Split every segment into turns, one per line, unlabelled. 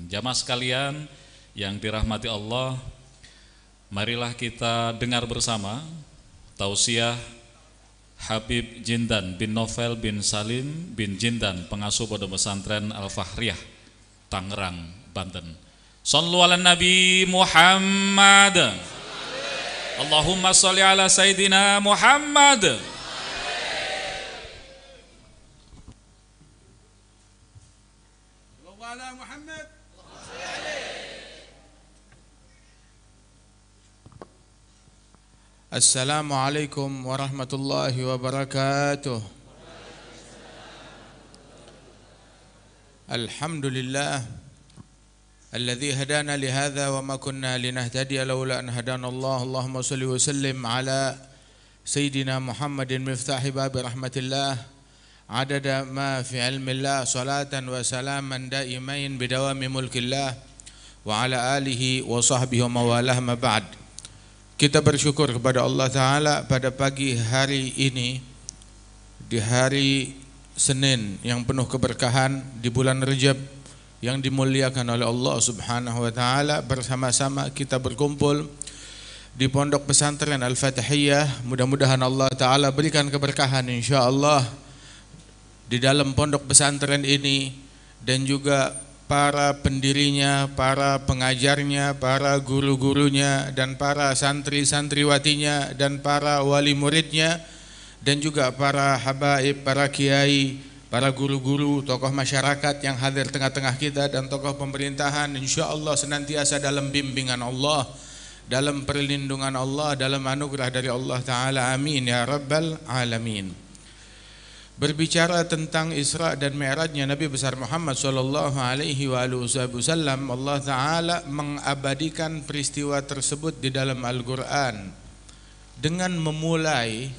Jamaah sekalian yang dirahmati Allah, marilah kita dengar bersama tausiah Habib Jindan bin Novel bin Salim bin Jindan, pengasuh Pondok Pesantren Al-Fahriyah, Tangerang, Banten. Shallu ala Nabi Muhammad. Allahumma sholli ala Sayyidina Muhammad.
Assalamualaikum warahmatullahi wabarakatuh. Alhamdulillah alladzi hadana lihadza wa ma kunna linahtadiya laula an hadana Allah. Allahumma shalli wa sallim ala sayyidina Muhammadin miftahi babi rahmatillah adada ma fi ilmillah, salatan wa salaman daimain bidawami mulkillah wa ala alihi wa sahbihi wa mawalah, ma ba'd. Kita bersyukur kepada Allah Ta'ala pada pagi hari ini, di hari Senin yang penuh keberkahan, di bulan Rajab yang dimuliakan oleh Allah Subhanahu wa Ta'ala. Bersama-sama kita berkumpul di Pondok Pesantren Al-Fatihiyah. Mudah-mudahan Allah Ta'ala berikan keberkahan insyaAllah di dalam pondok pesantren ini, dan juga para pendirinya, para pengajarnya, para guru-gurunya, dan para santri-santriwatinya, dan para wali muridnya, dan juga para habaib, para kiai, para guru-guru, tokoh masyarakat yang hadir tengah-tengah kita, dan tokoh pemerintahan, insyaallah senantiasa dalam bimbingan Allah, dalam perlindungan Allah, dalam anugerah dari Allah Ta'ala. Amin ya rabbal alamin. Berbicara tentang Isra dan Mi'rajnya Nabi besar Muhammad sallallahu alaihi wasallam, Allah Ta'ala mengabadikan peristiwa tersebut di dalam Al-Quran dengan memulai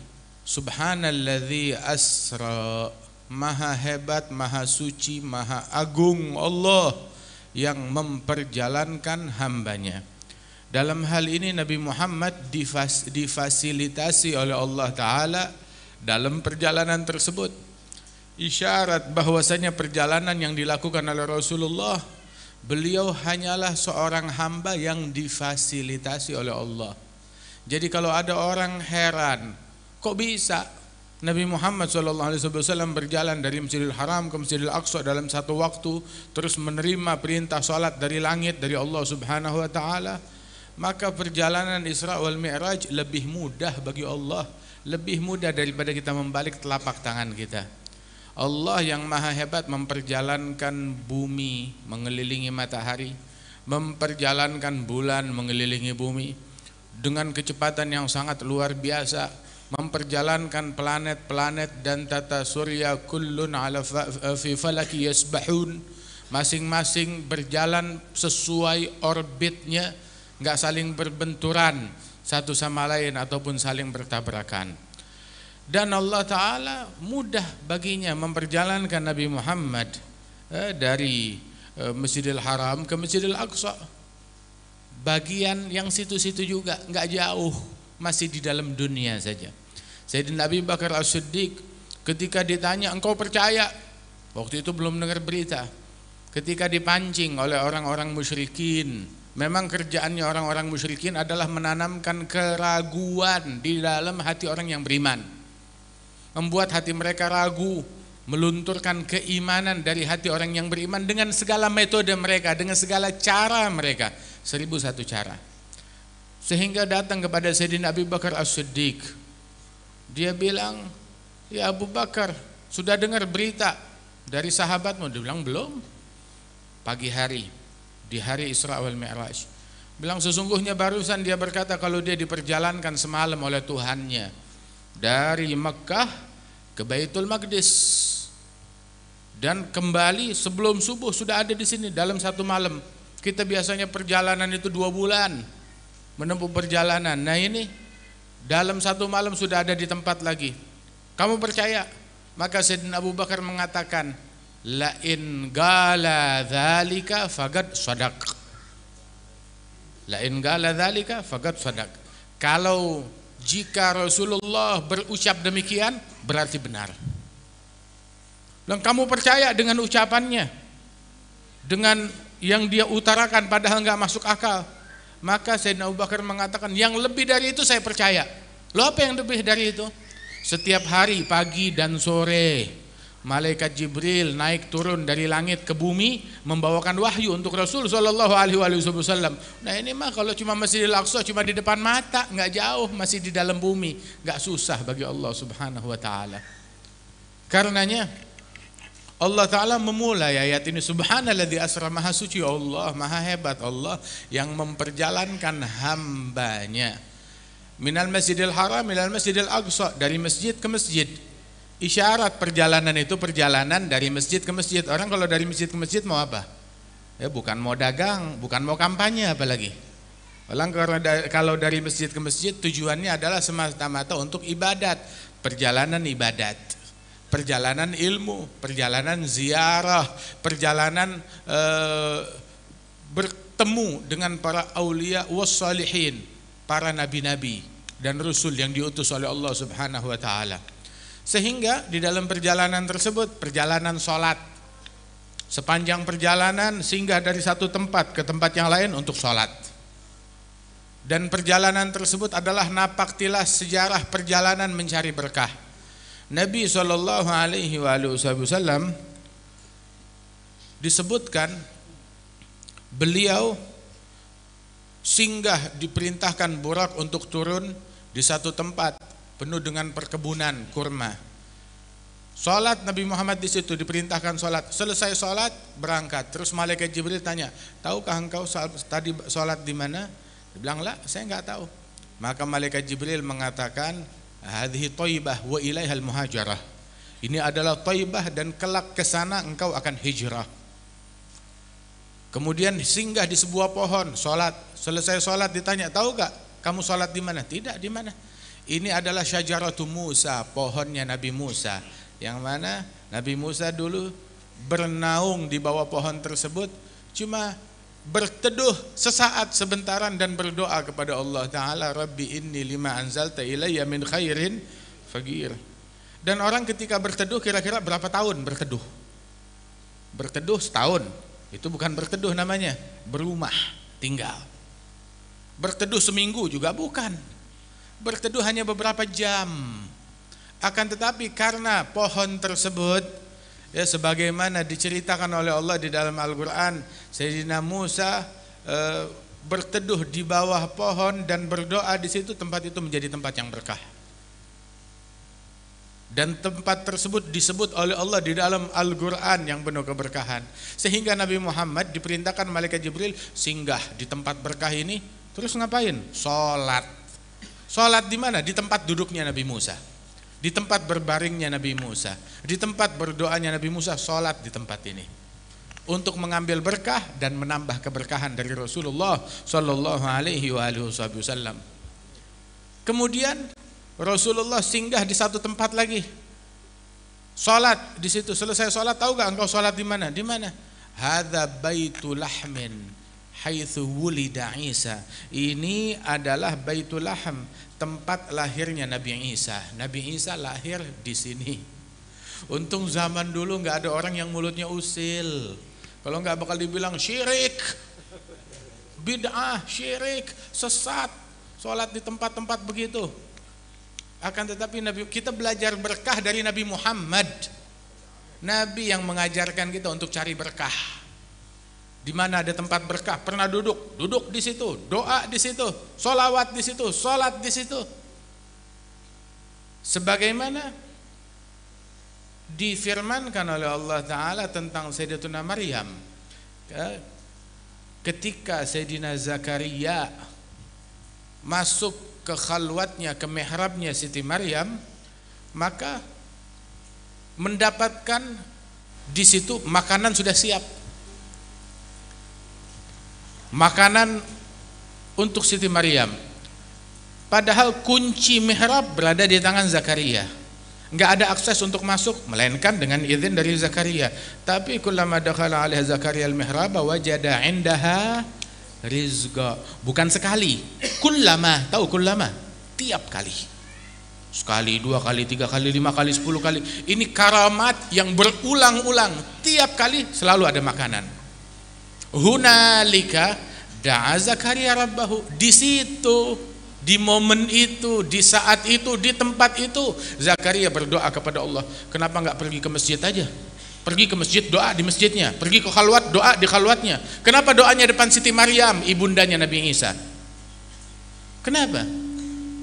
Subhanalladzi asra, maha hebat, maha suci, maha agung Allah yang memperjalankan hambanya. Dalam hal ini Nabi Muhammad difasilitasi oleh Allah Ta'ala dalam perjalanan tersebut. Isyarat bahwasanya perjalanan yang dilakukan oleh Rasulullah, beliau hanyalah seorang hamba yang difasilitasi oleh Allah. Jadi kalau ada orang heran, kok bisa Nabi Muhammad SAW berjalan dari Masjidil Haram ke Masjidil Aqsa dalam satu waktu, terus menerima perintah salat dari langit dari Allah Subhanahu wa Ta'ala? Maka perjalanan Isra wal Mi'raj lebih mudah bagi Allah, lebih mudah daripada kita membalik telapak tangan kita. Allah yang maha hebat memperjalankan bumi mengelilingi matahari, memperjalankan bulan mengelilingi bumi dengan kecepatan yang sangat luar biasa, memperjalankan planet-planet dan tata surya kullun ala fi falaki yasbahun, masing-masing berjalan sesuai orbitnya, enggak saling berbenturan satu sama lain ataupun saling bertabrakan. Dan Allah Ta'ala mudah baginya memperjalankan Nabi Muhammad dari Masjidil Haram ke Masjidil Aqsa. Bagian yang situ-situ juga enggak jauh, masih di dalam dunia saja. Sayyidina Abu Bakar As-Siddiq ketika ditanya, engkau percaya? Waktu itu belum dengar berita. Ketika dipancing oleh orang-orang musyrikin, memang kerjaannya orang-orang musyrikin adalah menanamkan keraguan di dalam hati orang yang beriman, membuat hati mereka ragu, melunturkan keimanan dari hati orang yang beriman dengan segala metode mereka, dengan segala cara mereka, 1001 cara. Sehingga datang kepada Sayyidina Abu Bakar As-Siddiq. Dia bilang, ya Abu Bakar, sudah dengar berita dari sahabatmu? Dia bilang, belum. Pagi hari, di hari Isra wal Mi'raj. Bilang, sesungguhnya barusan dia berkata kalau dia diperjalankan semalam oleh Tuhannya dari Mekah ke Baitul Maqdis dan kembali sebelum subuh, sudah ada di sini dalam satu malam. Kita biasanya perjalanan itu 2 bulan menempuh perjalanan. Nah ini dalam satu malam sudah ada di tempat lagi. Kamu percaya? Maka Sayyidina Abu Bakar mengatakan, la in gala dzalika faqad shadaq. La in gala dzalika faqad shadaq. Kalau jika Rasulullah berucap demikian, berarti benar. Dan kamu percaya dengan ucapannya, dengan yang dia utarakan padahal nggak masuk akal. Maka Sayyidina Abu Bakar mengatakan, yang lebih dari itu saya percaya. Lo apa yang lebih dari itu? Setiap hari pagi dan sore malaikat Jibril naik turun dari langit ke bumi membawakan wahyu untuk Rasul sallallahu alaihi wasallam. Nah ini mah kalau cuma Masjidil Aqsa cuma di depan mata, nggak jauh, masih di dalam bumi, nggak susah bagi Allah Subhanahu wa taala. Karenanya Allah Ta'ala memulai ayat ini, Subhanalladzi asra, maha suci Allah, maha hebat Allah yang memperjalankan hambanya minal masjidil haram minal masjidil aqsa, dari masjid ke masjid. Isyarat perjalanan itu perjalanan dari masjid ke masjid. Orang kalau dari masjid ke masjid mau apa? Ya bukan mau dagang, bukan mau kampanye apalagi. Orang kalau dari masjid ke masjid tujuannya adalah semata-mata untuk ibadat, perjalanan ibadat, perjalanan ilmu, perjalanan ziarah, perjalanan bertemu dengan para aulia wassalihin, para nabi-nabi dan rasul yang diutus oleh Allah Subhanahu wa taala. Sehingga di dalam perjalanan tersebut, perjalanan sholat, sepanjang perjalanan singgah dari satu tempat ke tempat yang lain untuk sholat. Dan perjalanan tersebut adalah napaktilas sejarah perjalanan mencari berkah. Nabi SAW disebutkan beliau singgah, diperintahkan Burak untuk turun di satu tempat penuh dengan perkebunan kurma. Salat Nabi Muhammad di situ, diperintahkan salat. Selesai salat berangkat. Terus malaikat Jibril tanya, tahukah engkau tadi salat di mana? Dia bilang, lah, saya enggak tahu. Maka malaikat Jibril mengatakan, hadhihi thayyibah wa ilaihal muhajarah. Ini adalah thayyibah dan kelak ke sana engkau akan hijrah. Kemudian singgah di sebuah pohon, salat. Selesai salat ditanya, tahu enggak kamu salat di mana? Tidak, di mana? Ini adalah syajaratu Musa, pohonnya Nabi Musa, yang mana Nabi Musa dulu bernaung di bawah pohon tersebut, cuma berteduh sesaat sebentaran dan berdoa kepada Allah Ta'ala, Rabbi inni lima anzalta ilayya min khairin faqir. Dan orang ketika berteduh kira-kira berapa tahun berteduh? Berteduh setahun, itu bukan berteduh namanya, berumah tinggal. Berteduh seminggu juga bukan, berteduh hanya beberapa jam. Akan tetapi karena pohon tersebut, ya sebagaimana diceritakan oleh Allah di dalam Al-Quran, Sayyidina Musa berteduh di bawah pohon dan berdoa di situ, tempat itu menjadi tempat yang berkah. Dan tempat tersebut disebut oleh Allah di dalam Al-Quran yang penuh keberkahan. Sehingga Nabi Muhammad diperintahkan malaikat Jibril singgah di tempat berkah ini. Terus ngapain? Sholat. Sholat di mana? Di tempat duduknya Nabi Musa, di tempat berbaringnya Nabi Musa, di tempat berdoanya Nabi Musa. Sholat di tempat ini untuk mengambil berkah dan menambah keberkahan dari Rasulullah Sallallahu Alaihi Wasallam. Kemudian Rasulullah singgah di satu tempat lagi, sholat di situ. Selesai sholat, tahu gak engkau sholat di mana? Di mana? Hadza baitul lahmin haitsu wulida Isa. Ini adalah Baitul Lahm, tempat lahirnya Nabi Isa. Nabi Isa lahir di sini. Untung zaman dulu nggak ada orang yang mulutnya usil. Kalau nggak bakal dibilang syirik, bid'ah, syirik, sesat, sholat di tempat-tempat begitu. Akan tetapi kita belajar berkah dari Nabi Muhammad, Nabi yang mengajarkan kita untuk cari berkah. Di mana ada tempat berkah, pernah duduk di situ, doa di situ, sholawat di situ, sholat di situ. Sebagaimana difirmankan oleh Allah Ta'ala tentang Sayyidatuna Maryam, ketika Sayyidina Zakaria masuk ke khalwatnya, ke mihrabnya Siti Maryam, maka mendapatkan di situ makanan sudah siap. Makanan untuk Siti Maryam. Padahal kunci mihrab berada di tangan Zakaria. Enggak ada akses untuk masuk melainkan dengan izin dari Zakaria. Tapi kullama dakhala 'alaiha Zakaria al-mihrab wajada 'indaha rizqa. Bukan sekali. Kullama, tahu kullama? Tiap kali. Sekali, dua kali, tiga kali, 5 kali, 10 kali. Ini karamat yang berulang-ulang. Tiap kali selalu ada makanan. Hunalika da'a Zakaria rabbahu. Di situ, di momen itu, di saat itu, di tempat itu, Zakaria berdoa kepada Allah. Kenapa enggak pergi ke masjid aja? Pergi ke masjid, doa di masjidnya. Pergi ke khalwat, doa di khalwatnya. Kenapa doanya depan Siti Maryam, ibundanya Nabi Isa? Kenapa?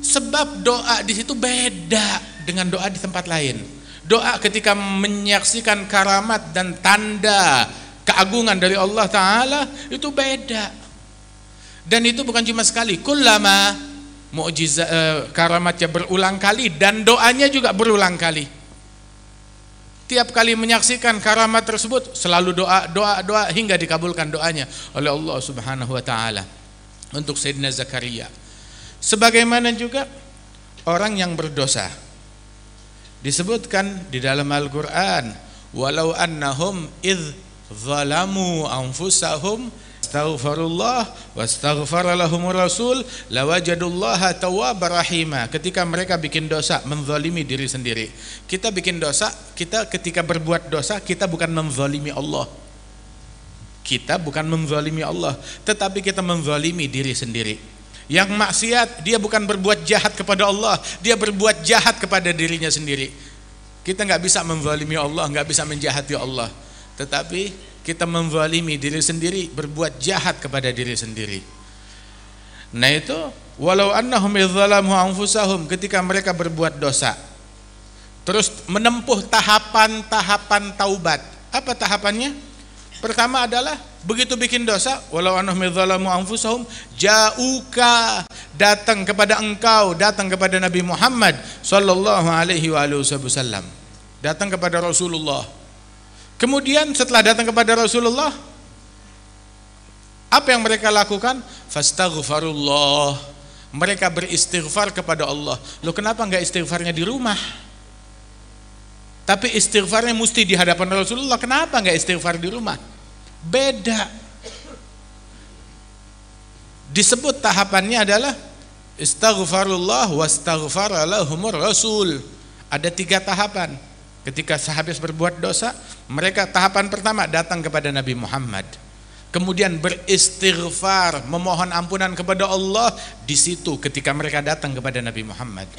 Sebab doa di situ beda dengan doa di tempat lain. Doa ketika menyaksikan karamat dan tanda keagungan dari Allah Ta'ala itu beda. Dan itu bukan cuma sekali. Kullama mukjizat karamatnya berulang kali dan doanya juga berulang kali. Tiap kali menyaksikan karamat tersebut selalu doa hingga dikabulkan doanya oleh Allah Subhanahu wa taala untuk Sayyidina Zakaria. Sebagaimana juga orang yang berdosa. Disebutkan di dalam Al-Qur'an, walau annahum idz zalamu anfusahum astaghfirullah wastaghfara lahumur rasul lawajadullaha tawwabar rahima. Ketika mereka bikin dosa, menzalimi diri sendiri. Kita bikin dosa, kita ketika berbuat dosa, kita bukan menzalimi Allah. Kita bukan menzalimi Allah, tetapi kita menzalimi diri sendiri. Yang maksiat, dia bukan berbuat jahat kepada Allah, dia berbuat jahat kepada dirinya sendiri. Kita nggak bisa menzalimi Allah, nggak bisa menjahati Allah, tetapi kita menzalimi diri sendiri, berbuat jahat kepada diri sendiri. Nah itu, walau annahum idzalamu anfusahum, ketika mereka berbuat dosa, terus menempuh tahapan-tahapan taubat. Apa tahapannya? Pertama adalah begitu bikin dosa, walau annahum idzalamu anfusahum ja'uka, datang kepada engkau, datang kepada Nabi Muhammad sallallahu alaihi wasallam, datang kepada Rasulullah. Kemudian setelah datang kepada Rasulullah, apa yang mereka lakukan? Fastaghfirullah. Mereka beristighfar kepada Allah. Loh, kenapa enggak istighfarnya di rumah? Tapi istighfarnya mesti di hadapan Rasulullah. Kenapa enggak istighfar di rumah? Beda. Disebut tahapannya adalah istaghfarullah wastaghfara lahumur rasul. Ada 3 tahapan. Ketika sahabat berbuat dosa, mereka tahapan pertama datang kepada Nabi Muhammad. Kemudian beristighfar, memohon ampunan kepada Allah di situ ketika mereka datang kepada Nabi Muhammad.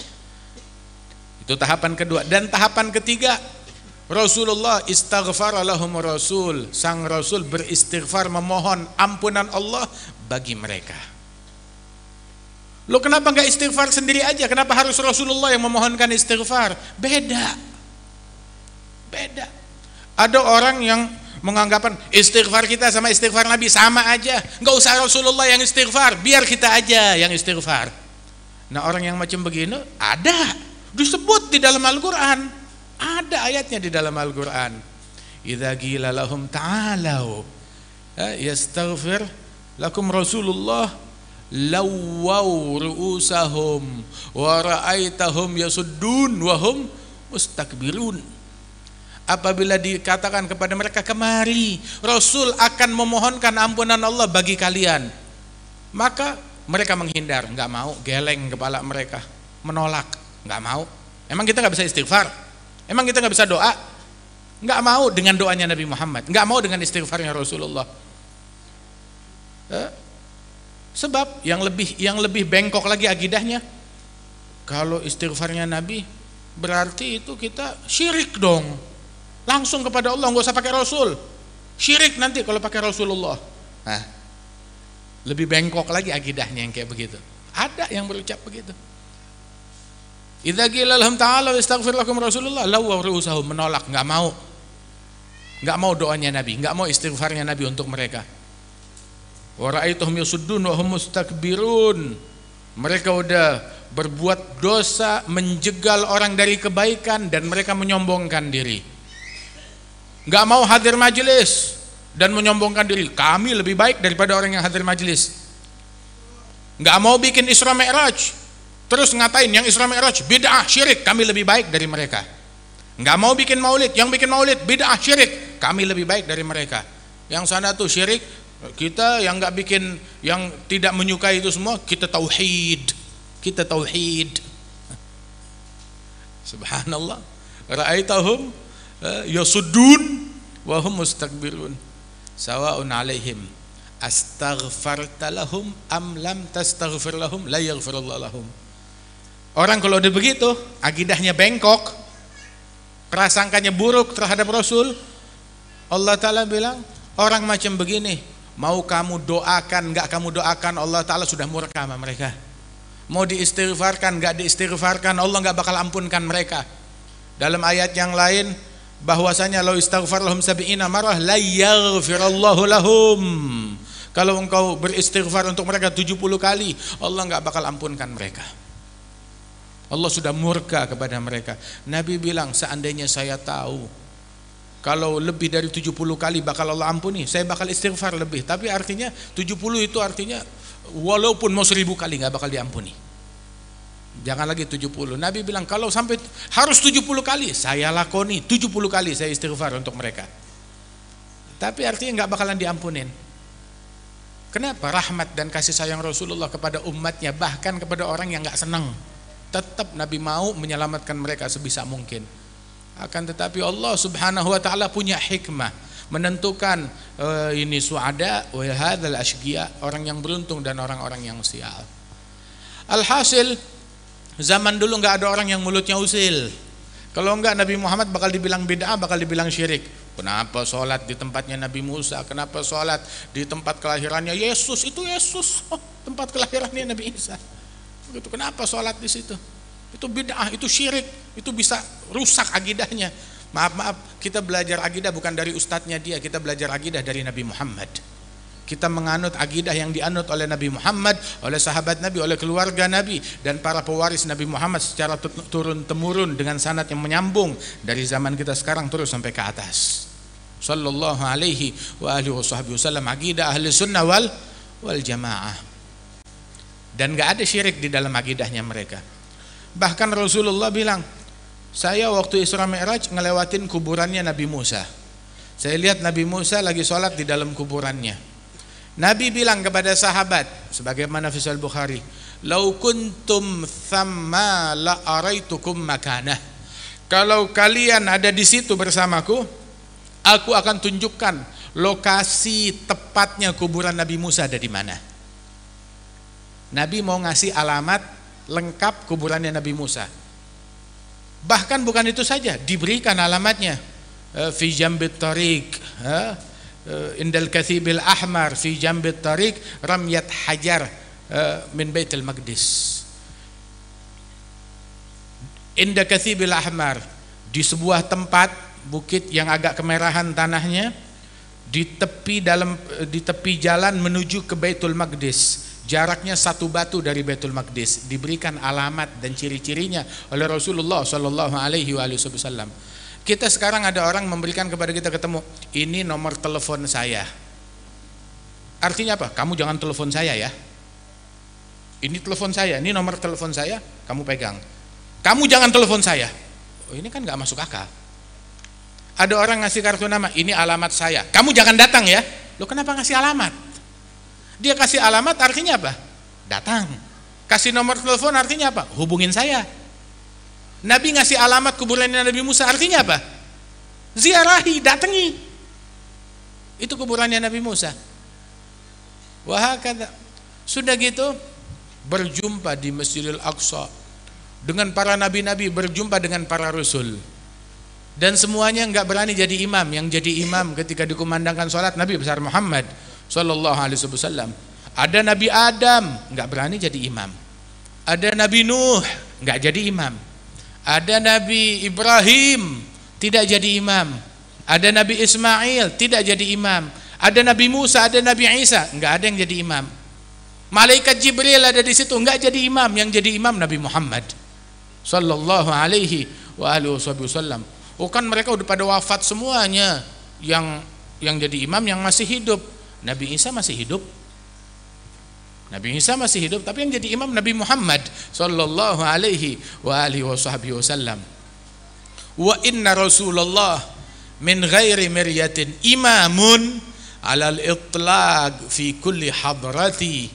Itu tahapan kedua. Dan tahapan ketiga, Rasulullah istaghfara lahumur rasul. Sang Rasul beristighfar, memohon ampunan Allah bagi mereka. Loh, kenapa enggak istighfar sendiri aja? Kenapa harus Rasulullah yang memohonkan istighfar? Beda. Ada orang yang menganggapan istighfar kita sama istighfar Nabi sama aja, nggak usah Rasulullah yang istighfar, biar kita aja yang istighfar. Nah, orang yang macam begini ada, disebut di dalam Al-Quran, ada ayatnya di dalam Al-Quran. Idza qila lahum ta'alau yastaghfir lakum Rasulullah lawaw ru'usahum wa ra'aitahum yasuddun wa hum mustakbirun. Apabila dikatakan kepada mereka, kemari, Rasul akan memohonkan ampunan Allah bagi kalian, maka mereka menghindar, nggak mau, geleng kepala mereka, menolak, nggak mau. Emang kita nggak bisa istighfar? Emang kita nggak bisa doa? Nggak mau dengan doanya Nabi Muhammad, nggak mau dengan istighfarnya Rasulullah. Sebab yang lebih bengkok lagi akidahnya, kalau istighfarnya Nabi berarti itu kita syirik dong. Langsung kepada Allah, nggak usah pakai Rasul. Syirik nanti kalau pakai Rasulullah. Nah, lebih bengkok lagi akidahnya yang kayak begitu. Ada yang berucap begitu. Idza qila lahum ta'ala wastaghfir lakum Rasulullah lawaw ru'usahum, menolak, nggak mau. Nggak mau doanya Nabi, nggak mau istighfarnya Nabi untuk mereka. Wa ra'aituhum yasuddun wa hum mustakbirun. Mereka udah berbuat dosa, menjegal orang dari kebaikan, dan mereka menyombongkan diri. Nggak mau hadir majelis dan menyombongkan diri, kami lebih baik daripada orang yang hadir majelis. Nggak mau bikin Isra Mi'raj, terus ngatain yang Isra Mi'raj bid'ah, syirik, kami lebih baik dari mereka. Nggak mau bikin maulid, yang bikin maulid bid'ah, syirik, kami lebih baik dari mereka. Yang sana tuh syirik, kita yang nggak bikin, yang tidak menyukai itu semua, kita tauhid. Subhanallah. Ra'aitahum yasuddun wa hum mustakbirun. Sawa'un 'alaihim astaghfarta lahum am lam tastaghfir lahum la yaghfirullahu lahum. Orang kalau udah begitu, akidahnya bengkok, prasangkanya buruk terhadap Rasul, Allah Ta'ala bilang, orang macam begini, mau kamu doakan, enggak kamu doakan, Allah Ta'ala sudah murka sama mereka. Mau diistighfarkan, enggak diistighfarkan, Allah enggak bakal ampunkan mereka. Dalam ayat yang lain, bahwasanya lau istaghfar lahum sab'ina marrah la yaghfirallahu lahum. Kalau engkau beristighfar untuk mereka 70 kali, Allah enggak bakal ampunkan mereka. Allah sudah murka kepada mereka. Nabi bilang, seandainya saya tahu kalau lebih dari 70 kali bakal Allah ampuni, saya bakal istighfar lebih. Tapi artinya 70 itu artinya walaupun mau 1000 kali enggak bakal diampuni. Jangan lagi 70. Nabi bilang kalau sampai harus 70 kali, saya lakoni 70 kali saya istighfar untuk mereka. Tapi artinya enggak bakalan diampunin. Kenapa? Rahmat dan kasih sayang Rasulullah kepada umatnya, bahkan kepada orang yang enggak senang, tetap Nabi mau menyelamatkan mereka sebisa mungkin. Akan tetapi Allah Subhanahu wa taala punya hikmah, menentukan ini suada wa hadzal ashqiya, orang yang beruntung dan orang-orang yang sial. Alhasil, zaman dulu enggak ada orang yang mulutnya usil. Kalau enggak, Nabi Muhammad bakal dibilang bid'ah, bakal dibilang syirik. Kenapa sholat di tempatnya Nabi Musa? Kenapa sholat di tempat kelahirannya Yesus? Itu Yesus, tempat kelahirannya Nabi Isa. Begitu. Kenapa sholat di situ? Itu bid'ah, itu syirik, itu bisa rusak akidahnya. Maaf, kita belajar akidah bukan dari ustadznya dia, kita belajar akidah dari Nabi Muhammad. Kita menganut akidah yang dianut oleh Nabi Muhammad, oleh sahabat Nabi, oleh keluarga Nabi, dan para pewaris Nabi Muhammad secara turun-temurun dengan sanad yang menyambung dari zaman kita sekarang terus sampai ke atas. Sallallahu alaihi wa alihi wasallam, akidah ahli sunnah wal jamaah. Dan gak ada syirik di dalam akidahnya mereka. Bahkan Rasulullah bilang, saya waktu Isra Mi'raj ngelewatin kuburannya Nabi Musa. Saya lihat Nabi Musa lagi sholat di dalam kuburannya. Nabi bilang kepada sahabat, sebagaimana fi Sahih Bukhari, "Lau kuntum thamma la araitukum makanah." Kalau kalian ada di situ bersamaku, aku akan tunjukkan lokasi tepatnya kuburan Nabi Musa ada di mana. Nabi mau ngasih alamat lengkap kuburannya Nabi Musa. Bahkan bukan itu saja, diberikan alamatnya. Fi jambit tariq, indal kathibil ahmar, fi jambit tariq ramyat hajar min Baitul Maqdis. Inda kathibil ahmar, di sebuah tempat bukit yang agak kemerahan tanahnya, di tepi jalan menuju ke Baitul Maqdis. Jaraknya 1 batu dari Baitul Maqdis. Diberikan alamat dan ciri-cirinya oleh Rasulullah sallallahu alaihi wasallam. Kita sekarang ada orang memberikan kepada kita ketemu, ini nomor telepon saya. Artinya apa? Kamu jangan telepon saya ya. Ini telepon saya, ini nomor telepon saya, kamu pegang. Kamu jangan telepon saya. Oh, ini kan nggak masuk akal. Ada orang ngasih kartu nama, ini alamat saya. Kamu jangan datang ya. Loh, kenapa ngasih alamat? Dia kasih alamat artinya apa? Datang. Kasih nomor telepon artinya apa? Hubungin saya. Nabi ngasih alamat kuburannya Nabi Musa artinya apa? Ziarahi, datangi. Itu kuburannya Nabi Musa. Wahakadha. Sudah gitu berjumpa di Masjidil Aqsa dengan para nabi-nabi, berjumpa dengan para rasul. Dan semuanya enggak berani jadi imam. Yang jadi imam ketika dikumandangkan sholat Nabi besar Muhammad sallallahu alaihi wasallam. Ada Nabi Adam enggak berani jadi imam. Ada Nabi Nuh enggak jadi imam. Ada Nabi Ibrahim tidak jadi imam. Ada Nabi Ismail tidak jadi imam. Ada Nabi Musa, ada Nabi Isa, enggak ada yang jadi imam. Malaikat Jibril ada di situ, enggak jadi imam. Yang jadi imam Nabi Muhammad sallallahu alaihi wasallam. Oh, kan mereka udah pada wafat semuanya. Yang jadi imam yang masih hidup. Nabi Isa masih hidup. Nabi Isa masih hidup, tapi yang jadi imam Nabi Muhammad sallallahu alaihi wasallam. Wa inna Rasulullah min ghairi miryatin imamun alal itlaq fi kulli hadrati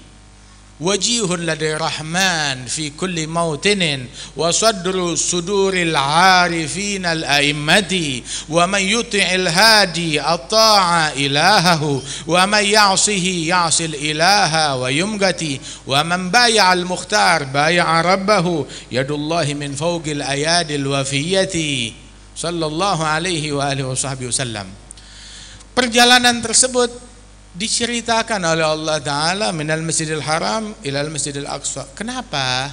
wajihun ladai rahman fi kulli mautinin wa sadru suduril arifin al a'immati wa man yuti'il hadi ata'a ilahahu wa man ya'sihi ya'sil ilaha wa yumgati wa man baya'al mukhtar baya'a rabbahu yadullahi min fawqil ayadil wafiyati sallallahu alaihi wa alihi wasallam. Perjalanan tersebut diceritakan oleh Allah Ta'ala minal masjidil haram ilal masjidil aqsa. Kenapa?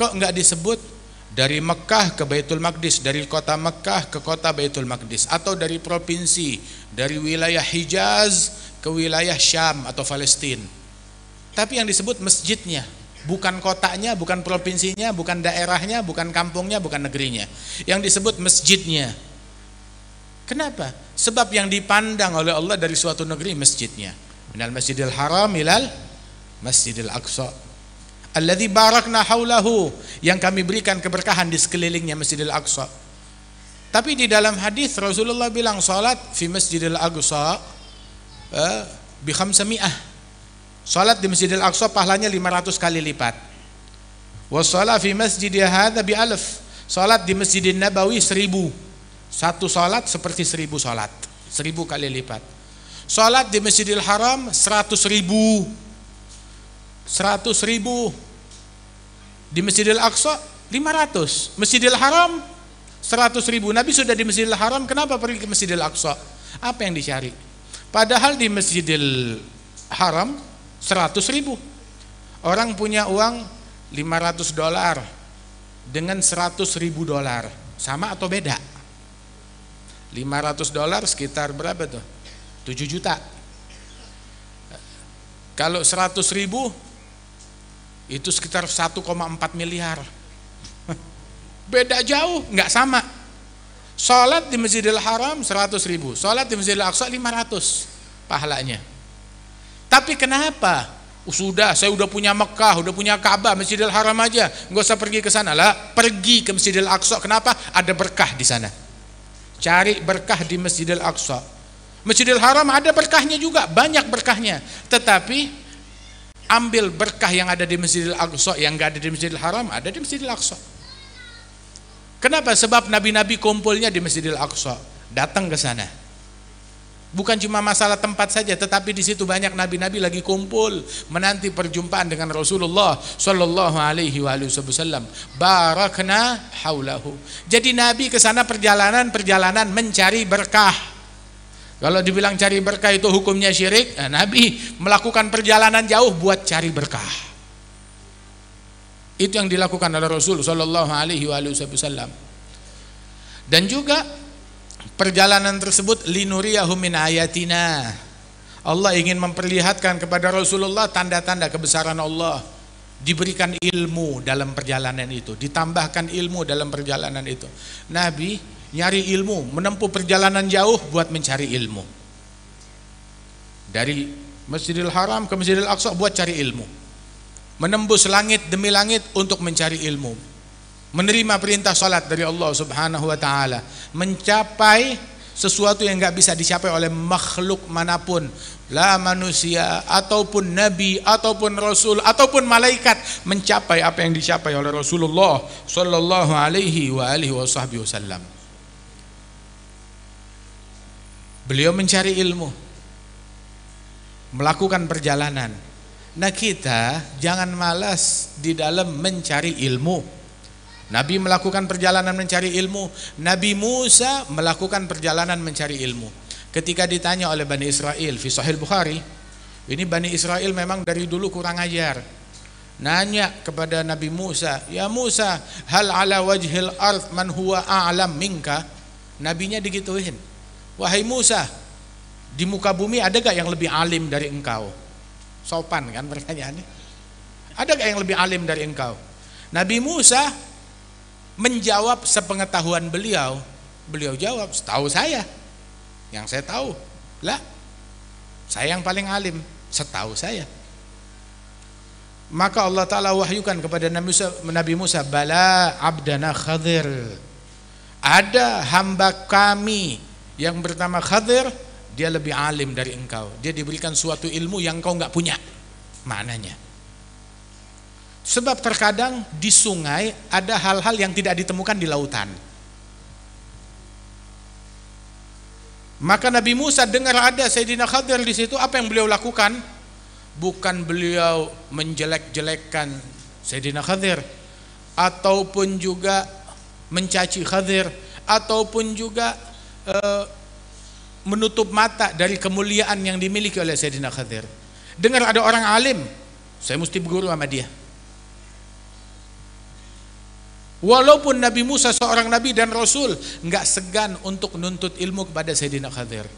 Kok enggak disebut dari Mekah ke Baitul Maqdis, dari kota Mekah ke kota Baitul Maqdis, atau dari provinsi, dari wilayah Hijaz ke wilayah Syam atau Palestina? Tapi yang disebut masjidnya, bukan kotanya, bukan provinsinya, bukan daerahnya, bukan kampungnya, bukan negerinya. Yang disebut masjidnya. Kenapa? Sebab yang dipandang oleh Allah dari suatu negeri masjidnya. Minal masjidil haram ilal masjidil aqsa alladzi barakna haulahu, yang kami berikan keberkahan di sekelilingnya masjidil aqsa. Tapi di dalam hadis Rasulullah bilang salat fi masjidil aqsa bi 500. Salat di masjidil aqsa pahalanya 500 kali lipat. Wa shalat fi masjidi hadza bi 1000. Salat di Masjidin Nabawi 1000. Satu salat seperti 1000 salat, 1000 kali lipat. Salat di Masjidil Haram 100.000. 100.000. Di Masjidil Aqsa 500. Masjidil Haram 100.000. Nabi sudah di Masjidil Haram, kenapa pergi ke Masjidil Aqsa? Apa yang dicari? Padahal di Masjidil Haram 100.000. Orang punya uang $500 dengan $100.000, sama atau beda? $500 sekitar berapa tuh? 7 juta. Kalau 100.000 itu sekitar 1,4 miliar. Beda jauh, nggak sama. Salat di Masjidil Haram 100.000, salat di Masjidil Aqsa 500 pahalanya. Tapi kenapa? Sudah, saya udah punya Mekah, udah punya Ka'bah, Masjidil Haram aja, nggak usah pergi ke sana lah. Pergi ke Masjidil Aqsa. Kenapa? Ada berkah di sana. Cari berkah di Masjidil Aqsa. Masjidil Haram ada berkahnya juga, banyak berkahnya. Tetapi ambil berkah yang ada di Masjidil Aqsa, yang enggak ada di Masjidil Haram, ada di Masjidil Aqsa. Kenapa? Sebab nabi-nabi kumpulnya di Masjidil Aqsa, datang ke sana. Bukan cuma masalah tempat saja, tetapi di situ banyak nabi-nabi lagi kumpul menanti perjumpaan dengan Rasulullah sallallahu alaihi wasallam. Barakna haulahu. Jadi nabi ke sana perjalanan mencari berkah. Kalau dibilang cari berkah itu hukumnya syirik, nabi melakukan perjalanan jauh buat cari berkah. Itu yang dilakukan oleh Rasul sallallahu alaihi wasallam. Dan juga perjalanan tersebut linuriyahu min ayatina. Allah ingin memperlihatkan kepada Rasulullah tanda-tanda kebesaran Allah. Diberikan ilmu dalam perjalanan itu, ditambahkan ilmu dalam perjalanan itu. Nabi nyari ilmu, menempuh perjalanan jauh buat mencari ilmu. Dari Masjidil Haram ke Masjidil Aqsa buat cari ilmu. Menembus langit demi langit untuk mencari ilmu. Menerima perintah salat dari Allah Subhanahu wa taala, mencapai sesuatu yang enggak bisa dicapai oleh makhluk manapun, la manusia ataupun nabi ataupun rasul ataupun malaikat, mencapai apa yang dicapai oleh Rasulullah sallallahu alaihi wa alihi wasallam. Beliau mencari ilmu, melakukan perjalanan. Nah, kita jangan malas di dalam mencari ilmu. Nabi melakukan perjalanan mencari ilmu. Nabi Musa melakukan perjalanan mencari ilmu. Ketika ditanya oleh Bani Israel, fi Sahih Bukhari, ini Bani Israel memang dari dulu kurang ajar. Nanya kepada Nabi Musa, ya Musa, hal ala wajhil ardh man huwa a'lam minka? Nabinya digituin, wahai Musa, di muka bumi ada gak yang lebih alim dari engkau? Sopan kan pertanyaannya. Ada gak yang lebih alim dari engkau? Nabi Musa menjawab sepengetahuan beliau. Beliau jawab, setahu saya. Yang saya tahu, lah, saya yang paling alim, setahu saya. Maka Allah Ta'ala wahyukan kepada Nabi Musa, bala abdana Khadir, ada hamba kami yang bernama Khadir, dia lebih alim dari engkau. Dia diberikan suatu ilmu yang kau enggak punya. Maknanya Sebab terkadang di sungai ada hal-hal yang tidak ditemukan di lautan. Maka Nabi Musa dengar ada Sayyidina Khadir di situ, apa yang beliau lakukan? Bukan beliau menjelek-jelekkan Sayyidina Khadir, ataupun juga mencaci Khadir, ataupun juga menutup mata dari kemuliaan yang dimiliki oleh Sayyidina Khadir. Dengar ada orang alim, saya mesti berguru sama dia. Walaupun Nabi Musa seorang nabi dan rasul, nggak segan untuk nuntut ilmu kepada Sayyidina Khadir.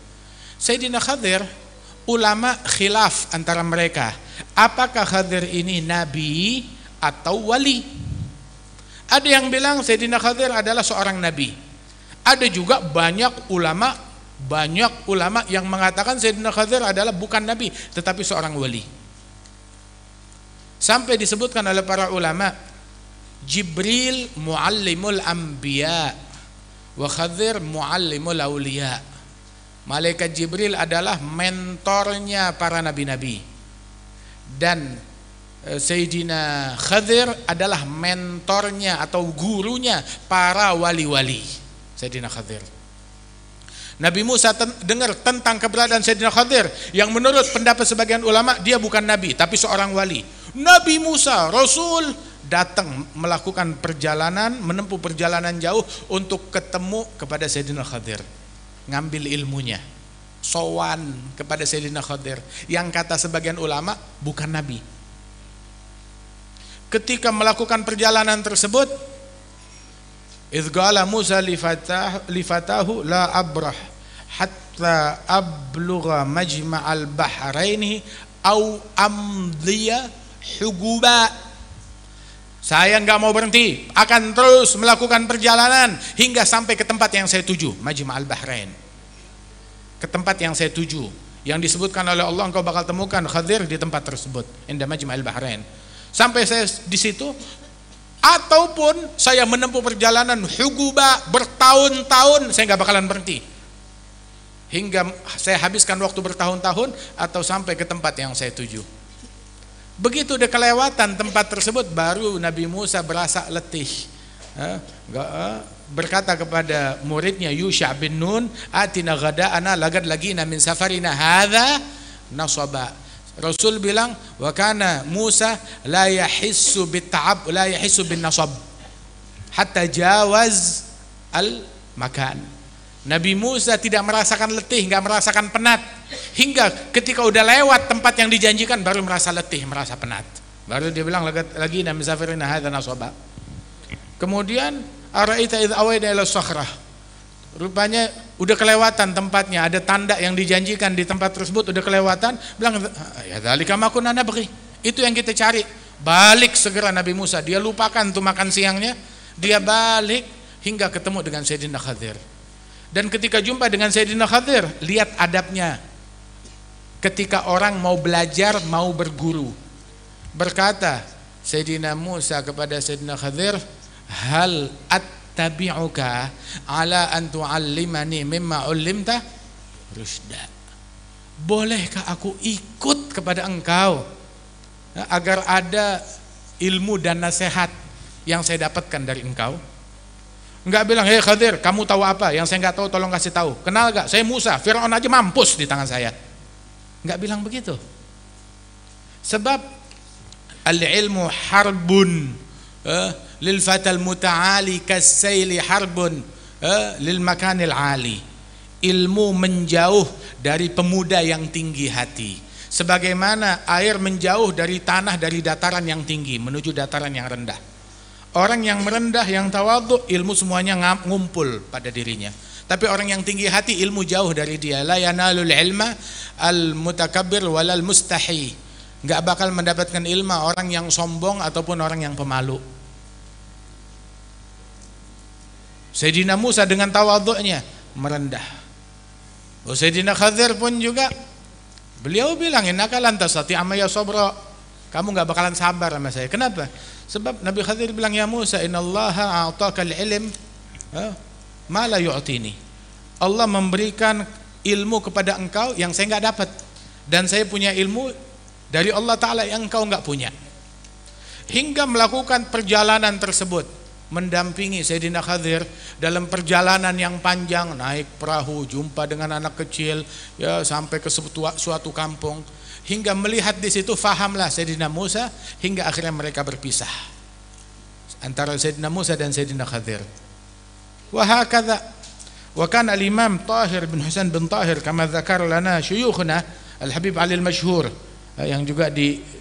Sayyidina Khadir, ulama khilaf antara mereka, apakah Khadir ini nabi atau wali? Ada yang bilang Sayyidina Khadir adalah seorang nabi. Ada juga banyak ulama yang mengatakan Sayyidina Khadir adalah bukan nabi tetapi seorang wali. Sampai disebutkan oleh para ulama, Jibril muallimul anbiya wa Khadir muallimul awliya. Malaikat Jibril adalah mentornya para nabi-nabi, dan Sayyidina Khadir adalah mentornya atau gurunya para wali-wali. Sayyidina Khadir. Nabi Musa dengar tentang keberadaan Sayyidina Khadir, yang menurut pendapat sebagian ulama dia bukan nabi tapi seorang wali. Nabi Musa, rasul, datang melakukan perjalanan, menempuh perjalanan jauh untuk ketemu kepada Sayyidina Khadir, ngambil ilmunya, sowan kepada Sayyidina Khadir, yang kata sebagian ulama bukan nabi. Ketika melakukan perjalanan tersebut, idz qala Musa li fatahu la abrah hatta ablugha majma'al bahraini au amdhiya huguba. Saya nggak mau berhenti, akan terus melakukan perjalanan hingga sampai ke tempat yang saya tuju, Majma'al Bahrain. Ke tempat yang saya tuju, yang disebutkan oleh Allah, engkau bakal temukan Khadir di tempat tersebut, inda Majma'al Bahrain. Sampai saya di situ, ataupun saya menempuh perjalanan huguba bertahun-tahun, saya nggak bakalan berhenti hingga saya habiskan waktu bertahun-tahun atau sampai ke tempat yang saya tuju. Begitu udah kelewatan tempat tersebut, baru Nabi Musa berasa letih. Berkata kepada muridnya Yusha bin Nun, atina ghada'ana lagad lagina min safarina hadha nasaba. Rasul bilang, wa kana Musa la yahissu bit'ab la yahissu bin nasab hatta jawaz al makan. Nabi Musa tidak merasakan letih, nggak merasakan penat, hingga ketika udah lewat tempat yang dijanjikan baru merasa letih, merasa penat. Baru dia bilang lagi min safarina hadza nasaba. Kemudian araita idz awayna ila sakhrah. Rupanya udah kelewatan tempatnya, ada tanda yang dijanjikan di tempat tersebut udah kelewatan, bilang ya dzalika ma kunna nabghi. Itu yang kita cari. Balik segera Nabi Musa, dia lupakan tuh makan siangnya, dia balik hingga ketemu dengan Sayyidina Khadir. Dan ketika jumpa dengan Sayyidina Khadir, lihat adabnya. Ketika orang mau belajar, mau berguru, berkata Sayyidina Musa kepada Sayyidina Khadir, hal attabi'uka ala an tu'allimani mimma 'ullimta rusyda. Bolehkah aku ikut kepada engkau agar ada ilmu dan nasihat yang saya dapatkan dari engkau? Enggak bilang, hei Khadir, kamu tahu apa? Yang saya enggak tahu tolong kasih tahu. Kenal enggak? Saya Musa, Fir'aun aja mampus di tangan saya. Enggak bilang begitu. Sebab al-ilmu harbun lil fatal muta'ali kas-sayli harbun lil makanil ali. Ilmu menjauh dari pemuda yang tinggi hati, sebagaimana air menjauh dari tanah, dari dataran yang tinggi menuju dataran yang rendah. Orang yang merendah, yang tawadhu, ilmu semuanya ngumpul pada dirinya. Tapi orang yang tinggi hati, ilmu jauh dari dia. La yanalul ilma al-mutakabbir walal mustahi. Enggak bakal mendapatkan ilmu orang yang sombong ataupun orang yang pemalu. Sayyidina Musa dengan tawadhu'nya merendah. Sayyidina Khadir pun juga, beliau bilang, innaka lan tastati' amaya sabra. Kamu enggak bakalan sabar sama saya. Kenapa? Sebab Nabi Khadir bilang, ya Musa, innallaha a'taka al-ilm ma la yu'tini. Allah memberikan ilmu kepada engkau yang saya enggak dapat, dan saya punya ilmu dari Allah Ta'ala yang engkau enggak punya. hingga melakukan perjalanan tersebut, mendampingi Sayyidina Khadir dalam perjalanan yang panjang, naik perahu, jumpa dengan anak kecil, ya sampai ke suatu kampung, hingga melihat di situ fahamlah Sayyidina Musa, hingga akhirnya mereka berpisah antara Sayyidina Musa dan Sayyidina Khadir. Wa hakadha wa kana al-Imam Tahir bin Husain bin Tahir kama dzakar lana syuyukhna Al-Habib Ali Al-Masyhur, yang juga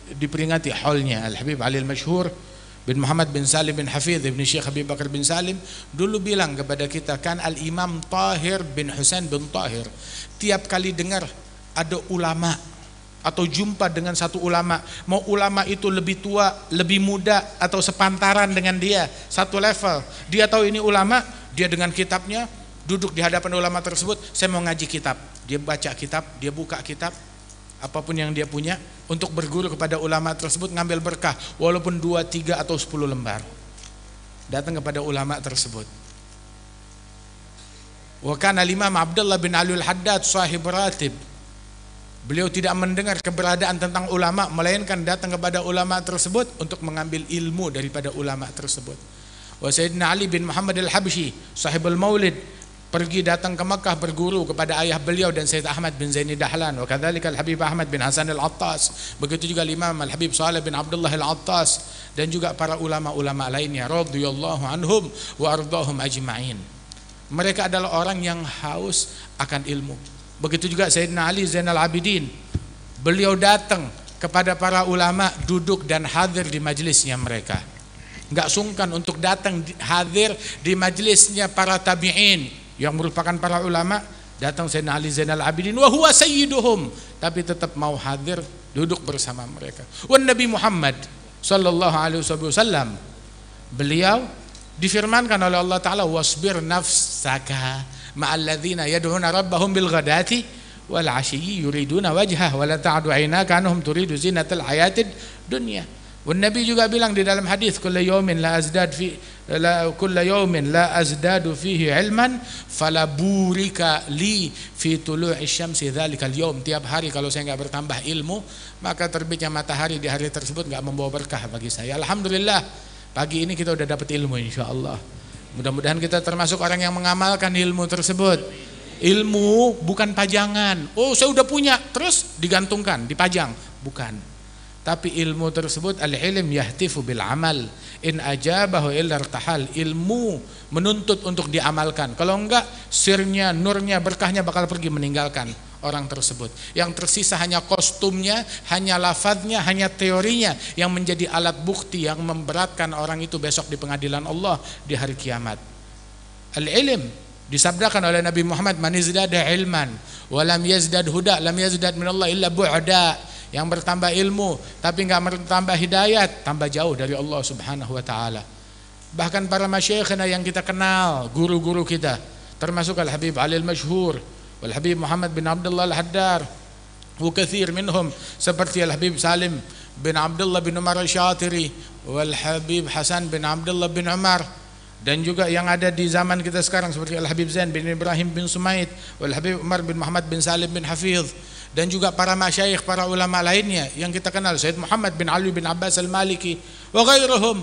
diperingati haulnya Al-Habib Ali Al-Masyhur bin Muhammad bin Salim bin Hafidh ibn Syekh Habib Bakar bin Salim, dulu bilang kepada kita, kan Al-Imam Tahir bin Husain bin Tahir, tiap kali dengar ada ulama atau jumpa dengan satu ulama, mau ulama itu lebih tua, lebih muda, atau sepantaran dengan dia, satu level, dia tahu ini ulama, dia dengan kitabnya duduk di hadapan ulama tersebut, saya mau ngaji kitab, dia baca kitab, dia buka kitab, apapun yang dia punya, untuk berguru kepada ulama tersebut, ngambil berkah, walaupun 2, 3 atau 10 lembar, datang kepada ulama tersebut. Wa kana Imam Abdullah bin Ali Al-Haddad sahib ratib, beliau tidak mendengar keberadaan tentang ulama, melainkan datang kepada ulama tersebut untuk mengambil ilmu daripada ulama tersebut. Wa Sayyidina Ali bin Muhammad Al-Habsyi sahibul Maulid, pergi datang ke Makkah berguru kepada ayah beliau dan Sayyid Ahmad bin Zaini Dahlan. Wa kadzalika Al-Habib Ahmad bin Hasan Al-Attas, begitu juga Imam Al-Habib Saleh bin Abdullah Al-Attas, dan juga para ulama-ulama lainnya radhiyallahu anhum wa ardahum ajma'in. Mereka adalah orang yang haus akan ilmu. Begitu juga Sayyidina Ali Zainal Abidin, beliau datang kepada para ulama, duduk dan hadir di majelisnya mereka, enggak sungkan untuk datang hadir di majelisnya para tabi'in yang merupakan para ulama. Datang Sayyidina Ali Zainal Abidin wa huwa sayyiduhum, tapi tetap mau hadir duduk bersama mereka. Wan Nabi Muhammad sallallahu alaihi wasallam, beliau difirmankan oleh Allah Ta'ala, wasbir nafsaka ma'alladzina yad'una rabbahum bil ghadati wal 'ashiyyi yuriduna wajhah wa la ta'du 'ainaka anhum turidu zinatal hayatid dunya. Dan Nabi juga bilang di dalam hadis, kullu yawmin la azdadu fihi ilman fala burika li fi tulu'i syamsi dzalikal yawm. Tiap hari kalau saya enggak bertambah ilmu, maka terbitnya matahari di hari tersebut enggak membawa berkah bagi saya. Alhamdulillah, pagi ini kita udah dapat ilmu insyaallah. Mudah-mudahan kita termasuk orang yang mengamalkan ilmu tersebut. Ilmu bukan pajangan. Oh, saya udah punya, terus digantungkan, dipajang. Bukan. Tapi ilmu tersebut, al-ilm yahtifu bil amal. In ajabahu illa irtahal. Ilmu menuntut untuk diamalkan. Kalau enggak, sirnya, nurnya, berkahnya bakal pergi meninggalkan orang tersebut. Yang tersisa hanya kostumnya, hanya lafadznya, hanya teorinya, yang menjadi alat bukti yang memberatkan orang itu besok di pengadilan Allah di hari kiamat. Al-ilm disabdakan oleh Nabi Muhammad, man izdada ilman wa lam yazdad huda lam yazdad minallah illa bu'da. Yang bertambah ilmu tapi enggak bertambah hidayat, tambah jauh dari Allah Subhanahu wa taala. Bahkan para masyayikhna yang kita kenal, guru-guru kita, termasuk Al-Habib Ali Al-Masyhur, Al-Habib Muhammad bin Abdullah Al-Haddar, wa katsir minhum, seperti Al-Habib Salim bin Abdullah bin Umar Al-Syatiri, Wal-Habib Hasan bin Abdullah bin Umar, dan juga yang ada di zaman kita sekarang seperti Al-Habib Zain bin Ibrahim bin Sumaid, Wal-Habib Umar bin Muhammad bin Salim bin Hafidh, dan juga para masyayikh, para ulama lainnya yang kita kenal, Sayyid Muhammad bin Ali bin Abbas Al-Maliki wa ghairuhum.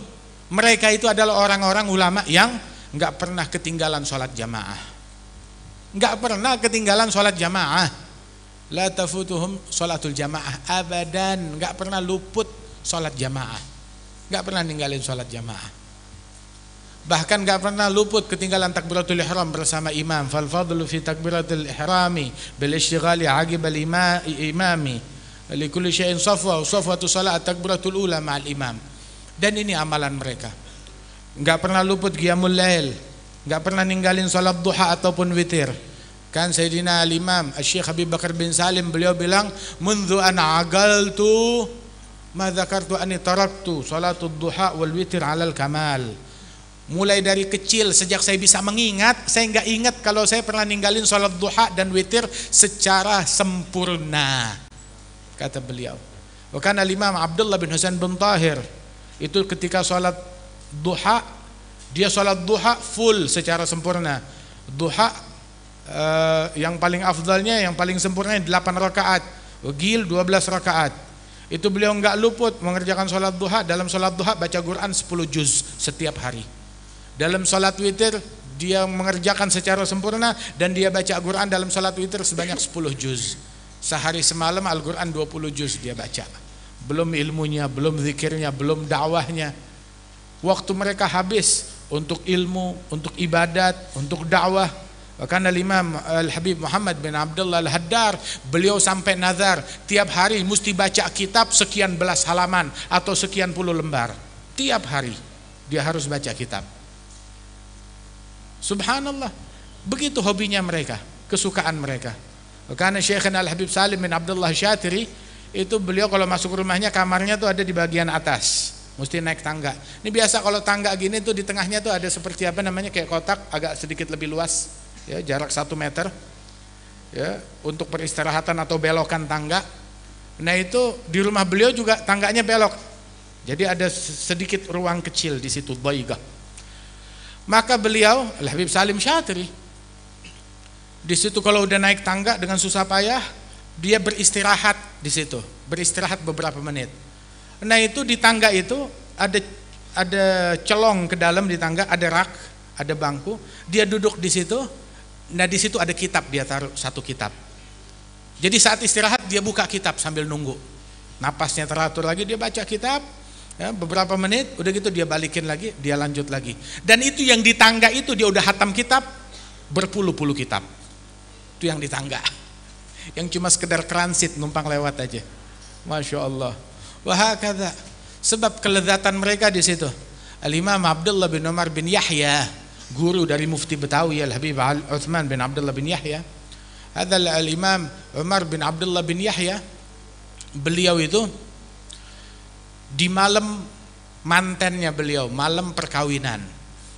Mereka itu adalah orang-orang ulama yang enggak pernah ketinggalan sholat jamaah. Enggak pernah ketinggalan sholat jamaah. La tafutuhum sholatul jamaah abadan. Enggak pernah luput sholat jamaah. Enggak pernah ninggalin sholat jamaah. Bahkan enggak pernah luput ketinggalan takbiratul ihram bersama imam. Fal fadlu fi takbiratul ihrami bil ishtighali aqib al imami. Li kulli syai'in safwa wa safwatu salat takbiratul ula ma'al imam. Dan ini amalan mereka. Enggak pernah luput qiyamul lail, enggak pernah ninggalin salat duha ataupun witir. Kan Sayyidina al-Imam Syekh Habib Bakar bin Salim, beliau bilang, "Mundu ana agaltu ma dzakartu anni taraktu salatud duha wal witir 'alal kamal." Mulai dari kecil, sejak saya bisa mengingat, saya enggak ingat kalau saya pernah ninggalin salat duha dan witir secara sempurna, kata beliau. Bahkan al-Imam Abdullah bin Husain bin Tahir itu ketika salat duha, dia salat duha full secara sempurna. Duha yang paling afdalnya, yang paling sempurnanya 8 rakaat, gil 12 rakaat. Itu beliau enggak luput mengerjakan sholat duha. Dalam sholat duha baca Quran 10 juz setiap hari. Dalam sholat witir dia mengerjakan secara sempurna, dan dia baca Quran dalam sholat witir sebanyak 10 juz. Sehari semalam Al-Quran 20 juz dia baca. Belum ilmunya, belum zikirnya, belum dakwahnya. Waktu mereka habis untuk ilmu, untuk ibadat, untuk dakwah. Karena Imam Al-Habib Muhammad bin Abdullah Al-Haddar, beliau sampai nazar tiap hari mesti baca kitab sekian belas halaman atau sekian puluh lembar. Tiap hari dia harus baca kitab. Subhanallah, begitu hobinya mereka, kesukaan mereka. Karena Syekhana Al-Habib Salim bin Abdullah Syatiri, itu beliau kalau masuk rumahnya, kamarnya tuh ada di bagian atas, mesti naik tangga. Ini biasa kalau tangga gini tuh di tengahnya tuh ada seperti apa namanya, kayak kotak agak sedikit lebih luas, ya, jarak 1 meter, ya, untuk peristirahatan atau belokan tangga. Nah itu di rumah beliau juga tangganya belok, jadi ada sedikit ruang kecil di situ, dhaigah. Maka beliau Al-Habib Salim Syatiri di situ kalau udah naik tangga dengan susah payah, dia beristirahat di situ, beristirahat beberapa menit. Nah itu di tangga itu ada celong ke dalam di tangga, ada rak, ada bangku, dia duduk di situ. Nah di situ ada kitab, dia taruh 1 kitab. Jadi saat istirahat dia buka kitab sambil nunggu. Napasnya teratur lagi, dia baca kitab, ya, beberapa menit, udah gitu dia balikin lagi, dia lanjut lagi. Dan itu yang di tangga itu dia udah hatam kitab berpuluh-puluh kitab. Itu yang di tangga. Yang cuma sekedar transit, numpang lewat aja. Masya Allah. Wahakadha. Sebab kelezatan mereka di situ. Al-Imam Abdullah bin Umar bin Yahya, guru dari Mufti Betawi Al-Habib Uthman bin Abdullah bin Yahya. Adalah Al-Imam Umar bin Abdullah bin Yahya. Beliau itu di malam mantennya beliau, malam perkawinan,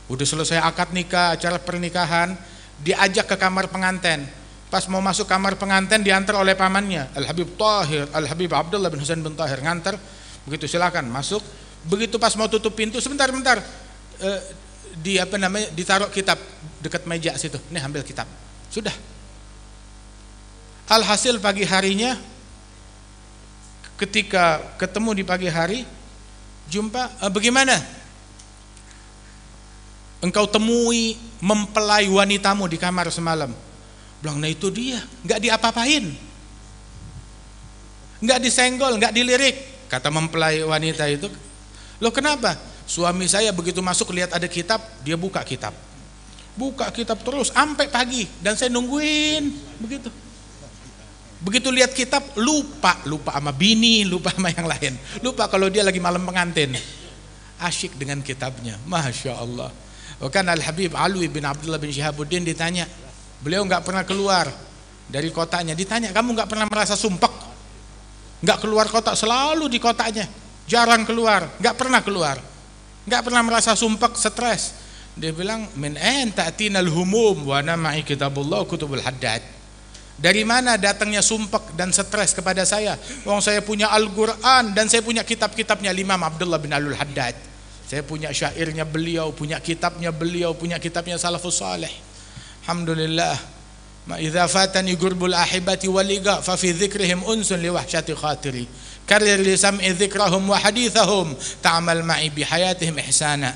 udah selesai akad nikah, acara pernikahan, diajak ke kamar pengantin. Pas mau masuk kamar pengantin diantar oleh pamannya Al-Habib Tahir, Al-Habib Abdullah bin Husain bin Tahir, ngantar. Begitu silakan masuk. Begitu pas mau tutup pintu, sebentar di apa namanya, ditaruh kitab dekat meja situ. Nih ambil kitab. Sudah. Alhasil pagi harinya, ketika ketemu di pagi hari, jumpa, bagaimana engkau temui mempelai wanitamu di kamar semalam? Bilang, nah itu dia, nggak diapa-apain, nggak disenggol, nggak dilirik. Kata mempelai wanita itu, loh kenapa? Suami saya begitu masuk lihat ada kitab, dia buka kitab terus sampai pagi, dan saya nungguin begitu. Begitu lihat kitab, lupa sama bini, lupa sama yang lain, lupa kalau dia lagi malam pengantin, asyik dengan kitabnya. Masya Allah. Kan Al-Habib Alwi bin Abdullah bin Syihabuddin ditanya, beliau nggak pernah keluar dari kotanya. Ditanya, kamu nggak pernah merasa sumpek? Nggak keluar kota, selalu di kotanya, jarang keluar, nggak pernah keluar, nggak pernah merasa sumpek, stres. Dia bilang, min ain ta'tinal humum wa ana ma'i kitabullah kutubul haddad. Dari mana datangnya sumpek dan stres kepada saya? Wong saya punya Al-Quran dan saya punya kitab-kitabnya Imam Abdullah bin Alul Haddad. Saya punya syairnya beliau, punya kitabnya beliau, punya kitabnya Salafus Salih. Alhamdulillah. Ma idza fatani gurbul ahibati waliga fa fi dzikrihim unsun li wahsyati khatiri. Karir li sam'i dzikrahum wa hadithahum ta'mal ma'i bi hayatihim ihsana.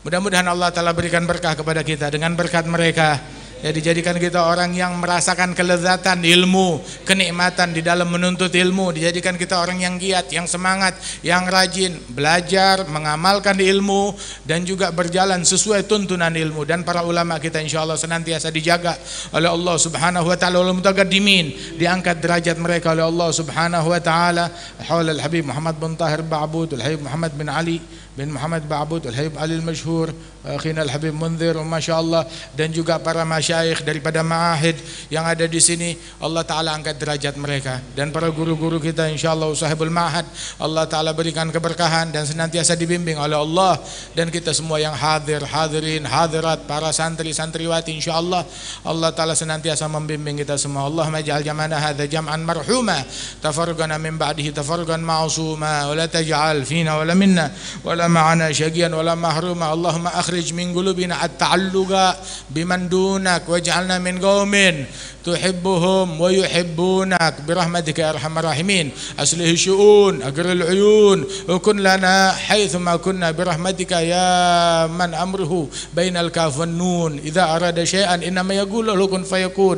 Mudah-mudahan Allah Ta'ala berikan berkah kepada kita dengan berkat mereka. Ya, dijadikan kita orang yang merasakan kelezatan ilmu, kenikmatan di dalam menuntut ilmu. Dijadikan kita orang yang giat, yang semangat, yang rajin belajar, mengamalkan ilmu, dan juga berjalan sesuai tuntunan ilmu. Dan para ulama kita insyaallah senantiasa dijaga oleh Allah Subhanahu wa taala, oleh mutaqaddimin, diangkat derajat mereka oleh Allah Subhanahu wa taala. Haul Al-Habib Muhammad bin Tahir Ba'bud, Al-Habib Muhammad bin Ali bin Muhammad Ba'bud, Al-Habib Ali Al-Masyhur, akhina Al-Habib Munzir, masyaallah, dan juga para masyayikh daripada ma'ahid yang ada di sini. Allah Ta'ala angkat derajat mereka, dan para guru-guru kita insyaallah sahibul ma'had, Allah Ta'ala berikan keberkahan dan senantiasa dibimbing oleh Allah. Dan kita semua yang hadir, hadirin, hadirat, para santri, santriwati, insyaallah Allah Ta'ala senantiasa membimbing kita semua. Allahumma ij'al jam'ana hadza jam'an marhuma, tafarraqana min ba'dihi tafarruqan ma'suma, wa la taj'al fina wa la minna wa la ma'ana syaqiyan wa la mahruma. Allahumma akhrij min qulubina at-ta'alluqa biman duna واجعلنا من قوم تحبهم ويحبونك برحمتك يا أرحم الراحمين. أصلح الشؤون، أقر العيون، وكن لنا حيثما كنا برحمتك يا من أمره بين الكاف والنون. إذا أراد شيئا إنما يقول له كن فيكون.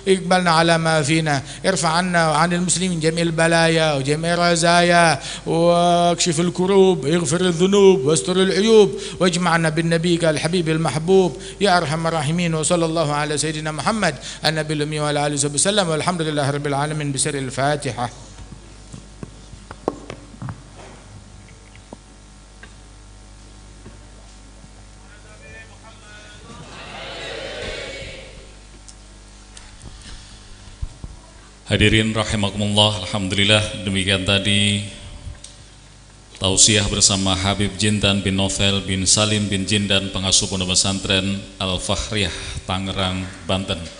اقبلنا على ما فينا، ارفع عنا وعن المسلمين جميع البلايا وجميع الرزايا، واكشف الكروب، اغفر الذنوب واستر العيوب، واجمعنا بالنبي الحبيب المحبوب يا أرحم الراحمين. وصلى الله على سيدنا محمد النبي الأمي وعلى آله وصحبه وسلم، والحمد لله رب العالمين بسر الفاتحة.
Hadirin rahimakumullah, alhamdulillah, demikian tadi tausiah bersama Habib Jindan bin Novel bin Salim bin Jindan, pengasuh pondok pesantren Al-Fahriyah, Tangerang, Banten.